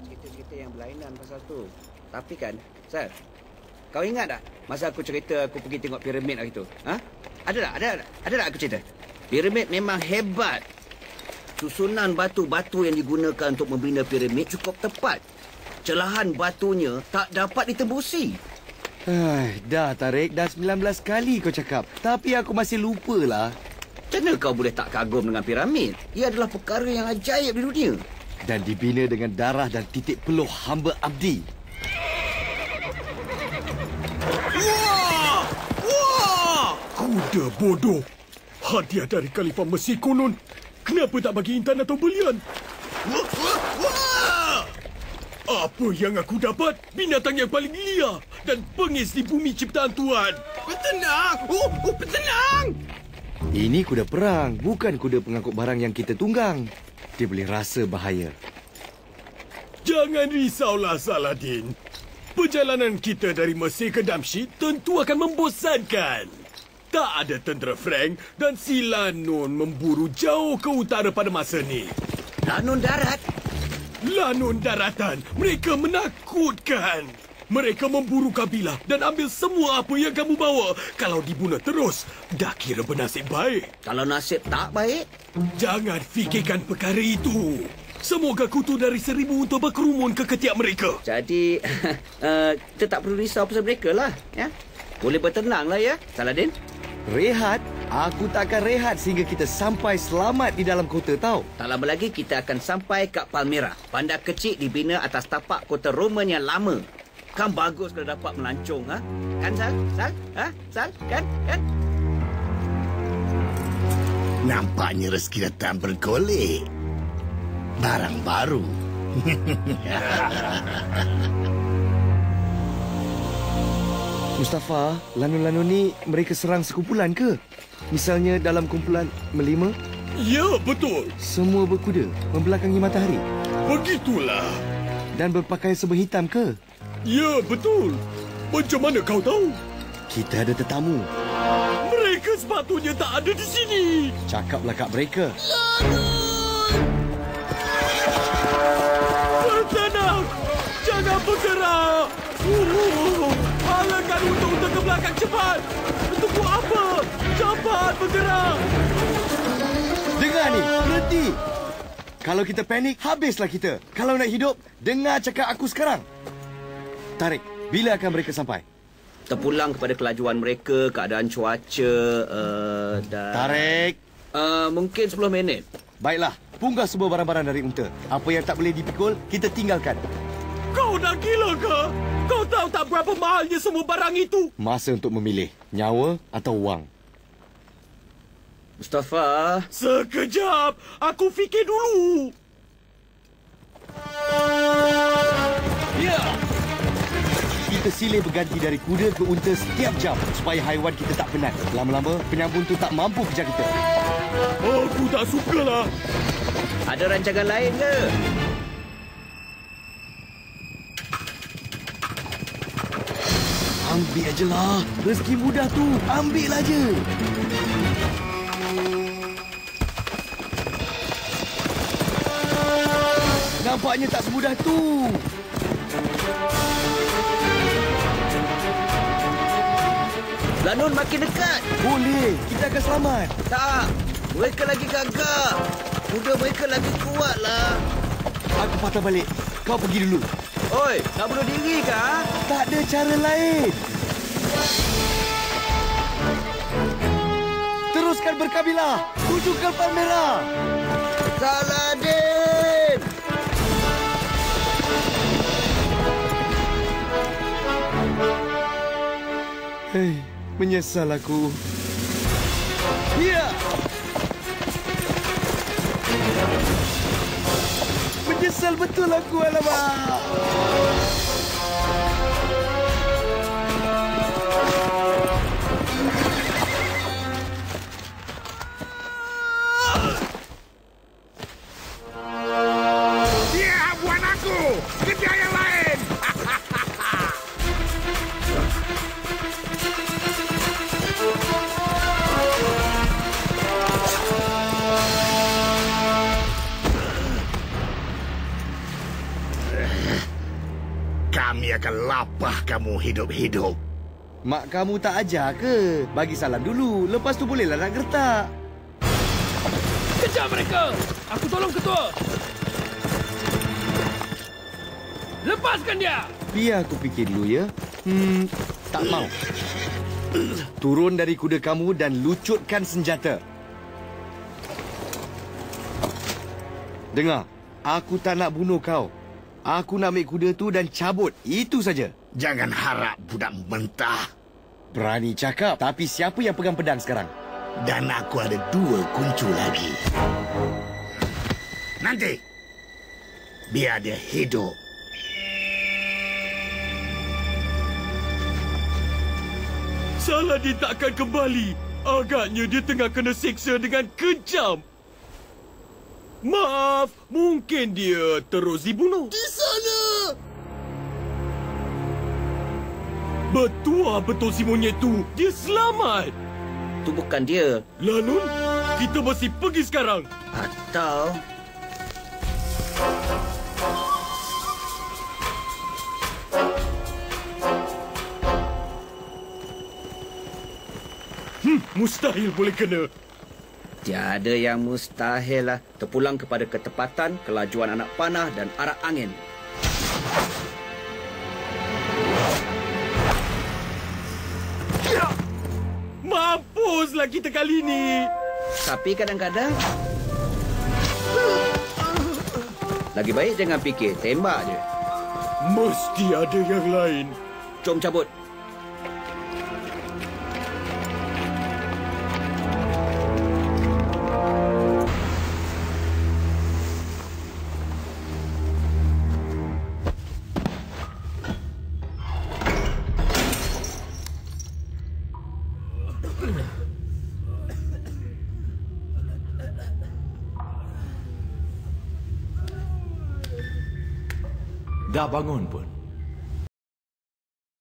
cerita-cerita yang berlainan pasal tu. Tapi kan, Sal, kau ingat tak masa aku cerita aku pergi tengok piramid hari tu? Ha? Ada tak aku cerita? Piramid memang hebat. Susunan batu-batu yang digunakan untuk membina piramid cukup tepat. Celahan batunya tak dapat ditembusi. Dah Tarik, dah 19 kali kau cakap. Tapi aku masih lupalah. Macam mana kau boleh tak kagum dengan piramid? Ia adalah perkara yang ajaib di dunia. Dan dibina dengan darah dan titik peluh hamba abdi. Wah! Wah! Kuda bodoh. Hadiah dari Khalifah Mesir konon. Kenapa tak bagi intan atau belian? Wah! Wah! Apa yang aku dapat? Binatang yang paling liar dan bengis di bumi ciptaan Tuhan. Bertenang! Bertenang! Ini kuda perang, bukan kuda pengangkut barang yang kita tunggang. Dia boleh rasa bahaya. Jangan risaulah, Saladin. Perjalanan kita dari Mesir ke Damsyik tentu akan membosankan. Tak ada tentera Frank dan si Lanun memburu jauh ke utara pada masa ni. Lanun darat? Lanun daratan. Mereka menakutkan. Mereka memburu kabilah dan ambil semua apa yang kamu bawa. Kalau dibunuh terus, dah kira bernasib baik. Kalau nasib tak baik? Jangan fikirkan perkara itu. Semoga kutu dari 1000 untuk berkerumun ke ketiak mereka. Jadi, kita tak perlu risau pasal mereka lah. Ya? Boleh bertenang lah ya, Saladin. Rehat? Aku tak akan rehat sehingga kita sampai selamat di dalam kota tau. Tak lama lagi kita akan sampai ke Palmyra. Bandar kecil dibina atas tapak kota Roman yang lama. Kan bagus kalau dapat melancong, ha? Kan, Sal? Sal? Ha? Sal? Kan? Nampaknya rezeki datang bergolek. Barang baru. Mustafa, lanun-lanun ni mereka serang sekumpulan ke? Misalnya dalam kumpulan melima? Ya, betul. Semua berkuda, membelakangi matahari. Begitulah. Dan berpakaian serba hitam ke? Ya, betul. Macam mana kau tahu? Kita ada tetamu. Mereka sepatutnya tak ada di sini. Cakaplah kat mereka. Bertenang! Jangan bergerak! Halakan untuk ke belakang cepat! Tunggu apa? Cepat bergerak! Dengar ni, berhenti! Kalau kita panik, habislah kita. Kalau nak hidup, dengar cakap aku sekarang. Tarik, bila akan mereka sampai? Terpulang kepada kelajuan mereka, keadaan cuaca dan... Tarik! Mungkin 10 minit. Baiklah, punggah semua barang-barang dari unta. Apa yang tak boleh dipikul, kita tinggalkan. Kau dah gila ke? Kau tahu tak berapa mahalnya semua barang itu? Masa untuk memilih, nyawa atau wang. Mustafa. Sekejap, aku fikir dulu. Ya! Kita silih berganti dari kuda ke unta setiap jam supaya haiwan kita tak penat. Lama-lama, penyambun tu tak mampu kejar kita. Aku tak sukalah. Ada rancangan lain ke? Ambil aje lah. Rezeki mudah tu. Ambil aja. Nampaknya tak semudah tu. Lanun makin dekat. Boleh. Kita akan selamat. Tak. Mereka lagi gagak. Kuda mereka lagi kuat lah. Aku patah balik. Kau pergi dulu. Oi, nak bunuh diri ke? Ha? Tak ada cara lain. Teruskan berkabilah. Tuju ke Palmyra. Saladin! Hei, menyesal aku. Ya! Menyesal betul aku, alamak. Dia buat aku! Kejar yang lain! kami akan lapah kamu hidup-hidup. Mak kamu tak ajar ke? Bagi salam dulu. Lepas tu bolehlah nak gertak. Kejar mereka! Aku tolong ketua! Lepaskan dia! Biar aku fikir dulu ya. Tak mau. Turun dari kuda kamu dan lucutkan senjata. Dengar, aku tak nak bunuh kau. Aku nak ambil kuda tu dan cabut. Itu saja. Jangan harap budak mentah. Berani cakap, tapi siapa yang pegang pedang sekarang? Dan aku ada 2 kuncu lagi. Nanti, biar dia hidup. Saladin tak akan kembali. Agaknya dia tengah kena siksa dengan kejam. Maaf, mungkin dia terus dibunuh. Di sana! Betul si monyet tu. Dia selamat. Itu bukan dia. Lalu, kita mesti pergi sekarang. Atau... Mustahil boleh kena. Tiada yang mustahil lah. Terpulang kepada ketepatan, kelajuan anak panah dan arah angin. Mampuslah kita kali ini. Tapi kadang-kadang... Lagi baik jangan fikir, tembak je. Mesti ada yang lain. Jom cabut. Dah bangun pun.